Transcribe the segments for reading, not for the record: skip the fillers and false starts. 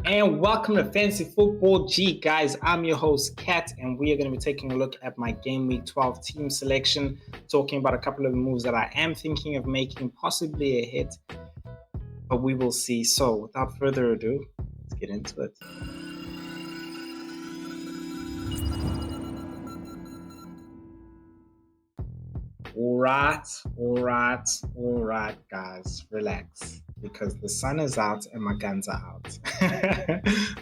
And welcome to Fantasy Football G, guys. I'm your host, Kat, and we are going to be taking a look at my Game Week 12 team selection, talking about a couple of the moves that I am thinking of making, possibly a hit, but we will see. So without further ado, let's get into it. All right, guys, relax, because the sun is out and my guns are out.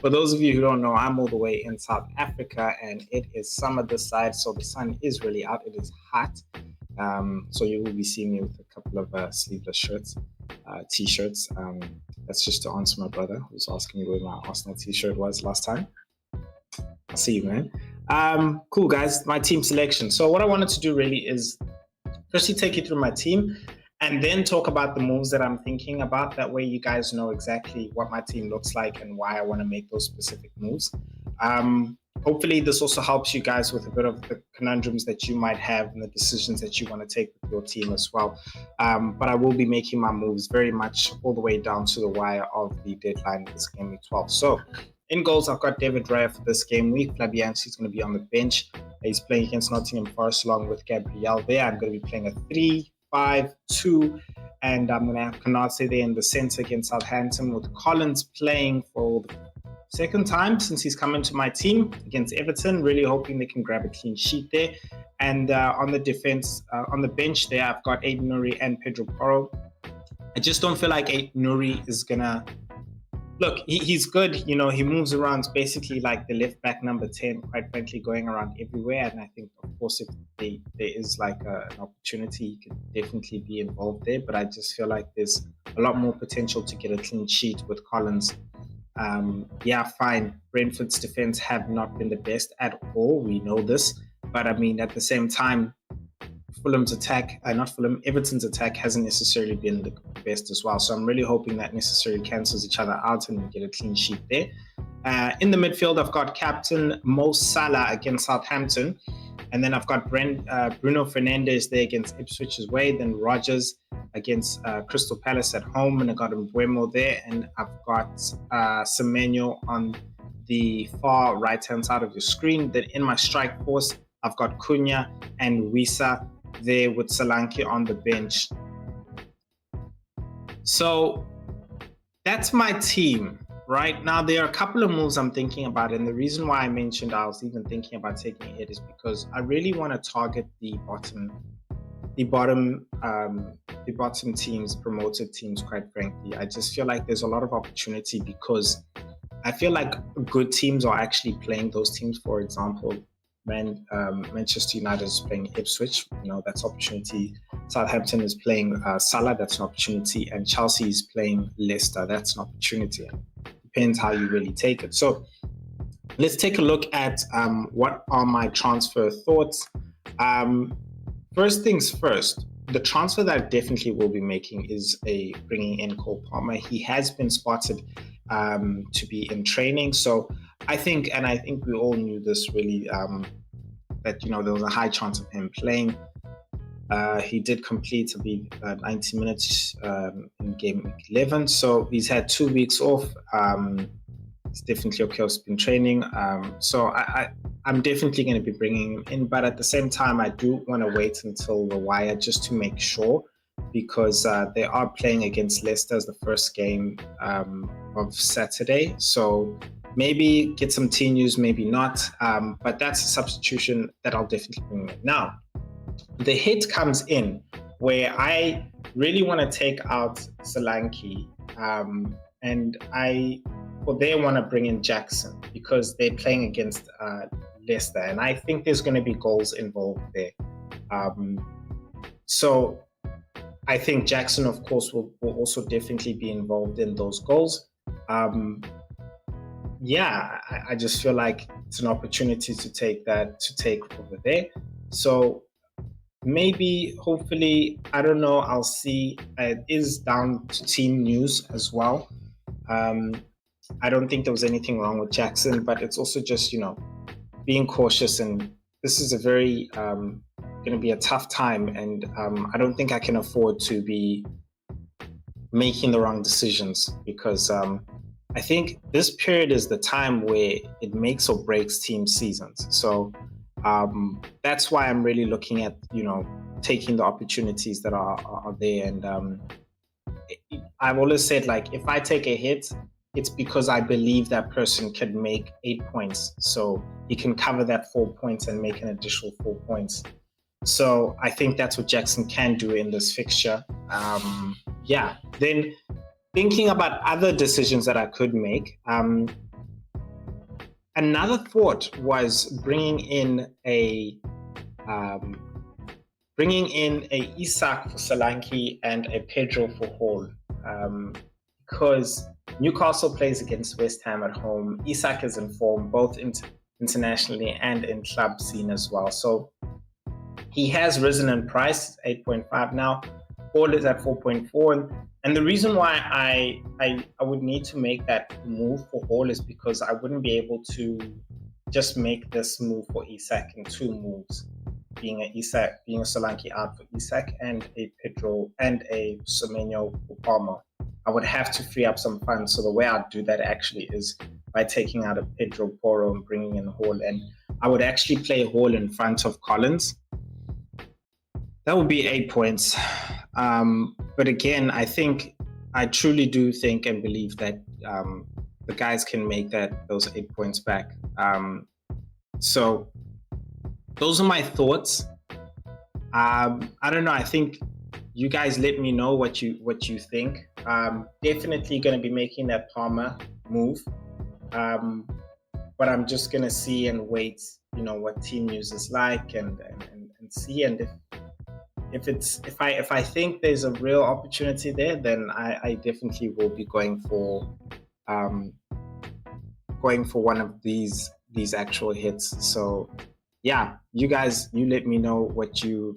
For those of you who don't know, I'm all the way in South Africa and it is summer this side, so the sun is really out. It is hot. So you will be seeing me with a couple of sleeveless shirts, t-shirts. That's just to answer my brother who's asking me where my Arsenal t-shirt was last time. I'll see you, man. Cool, guys, my team selection. So what I wanted to do really is firstly take you through my team and then talk about the moves that I'm thinking about. That way you guys know exactly what my team looks like and why I want to make those specific moves. Hopefully this also helps you guys with a bit of the conundrums that you might have and the decisions that you want to take with your team as well. But I will be making my moves very much all the way down to the wire of the deadline this Game Week 12. So in goals, I've got David Raya for this game week. Fabianski's going to be on the bench. He's playing against Nottingham Forest along with Gabriel there. I'm going to be playing a 3-5-2, and I'm going to have Konate there in the centre against Southampton, with Collins playing for the second time since he's come into my team against Everton. Really hoping they can grab a clean sheet there. And on the defence, on the bench there, I've got Aiden Nuri and Pedro Porro. I just don't feel like Aiden Nuri is going to... Look, he's good. You know, he moves around basically like the left back number 10, quite frankly, going around everywhere. And I think, of course, if there is like an opportunity, he could definitely be involved there. But I just feel like there's a lot more potential to get a clean sheet with Collins. Yeah, fine. Brentford's defense have not been the best at all. We know this. But I mean, at the same time, Everton's attack hasn't necessarily been the best as well. So I'm really hoping that necessarily cancels each other out and we get a clean sheet there. In the midfield, I've got captain Mo Salah against Southampton. And then I've got Bruno Fernandes there against Ipswich away. Then Rodgers against Crystal Palace at home. And I got Mbeumo there. And I've got Semenyo on the far right-hand side of your screen. Then in my strike force, I've got Cunha and Wisa there with Solanke on the bench. So that's my team. Right now, there are a couple of moves I'm thinking about, and the reason why I mentioned I was even thinking about taking it is because I really want to target the bottom teams, promoted teams. Quite frankly, I just feel like there's a lot of opportunity because I feel like good teams are actually playing those teams. For example, Manchester United is playing Ipswich. You know, that's opportunity. Southampton is playing Salah. That's an opportunity, and Chelsea is playing Leicester. That's an opportunity. Depends how you really take it. So let's take a look at what are my transfer thoughts. First things first, the transfer that I definitely will be making is bringing in Cole Palmer. He has been spotted to be in training. So I think we all knew this really, that, you know, there was a high chance of him playing. He did complete to be 90 minutes in game week 11. So he's had 2 weeks off. It's definitely okay. He's been training. So I'm definitely going to be bringing him in. But at the same time, I do want to wait until the wire just to make sure, because they are playing against Leicester as the first game of Saturday. So maybe get some team news, maybe not. But that's a substitution that I'll definitely bring in. Now, the hit comes in where I really want to take out Solanke, and I want to bring in Jackson because they're playing against Leicester, and I think there's going to be goals involved there. So I think Jackson, of course, will also definitely be involved in those goals. Yeah, I just feel like it's an opportunity to take over there. So maybe, hopefully, I don't know, I'll see. It is down to team news as well. I don't think there was anything wrong with Jackson, but it's also just, you know, being cautious. And this is a very going to be a tough time, and I don't think I can afford to be making the wrong decisions, because I think this period is the time where it makes or breaks team seasons. So that's why I'm really looking at, taking the opportunities that are there. And I've always said, like, if I take a hit, it's because I believe that person can make 8 points. So he can cover that 4 points and make an additional 4 points. So I think that's what Jackson can do in this fixture. Then thinking about other decisions that I could make, another thought was bringing in a Isak for Solanke and a Pedro for Hall, because Newcastle plays against West Ham at home. Isak is in form both internationally and in club scene as well. So he has risen in price, 8.5 now. Hall is at 4.4. And the reason why I would need to make that move for Hall is because I wouldn't be able to just make this move for Isak in 2 moves, being a Solanke out for Isak and a Pedro and a Semenyo for Palmer. I would have to free up some funds. So the way I'd do that actually is by taking out a Pedro Porro and bringing in Hall. And I would actually play Hall in front of Collins. That would be 8 points. But again, I truly do think and believe that the guys can make those 8 points back. So those are my thoughts. I don't know. I think you guys let me know what you think. Definitely going to be making that Palmer move. But I'm just going to see and wait, what team news is like and see. And if I think there's a real opportunity there, then I definitely will be going for one of these actual hits. So yeah, you guys, you let me know what you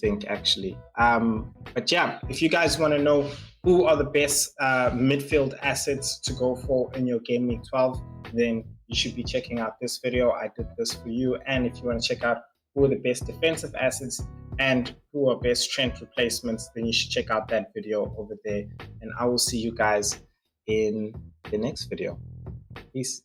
think actually. But yeah, if you guys want to know who are the best midfield assets to go for in your Game Week 12, then you should be checking out this video. I did this for you. And if you want to check out who are the best defensive assets and who are best Trent replacements, then you should check out that video over there. And I will see you guys in the next video. Peace.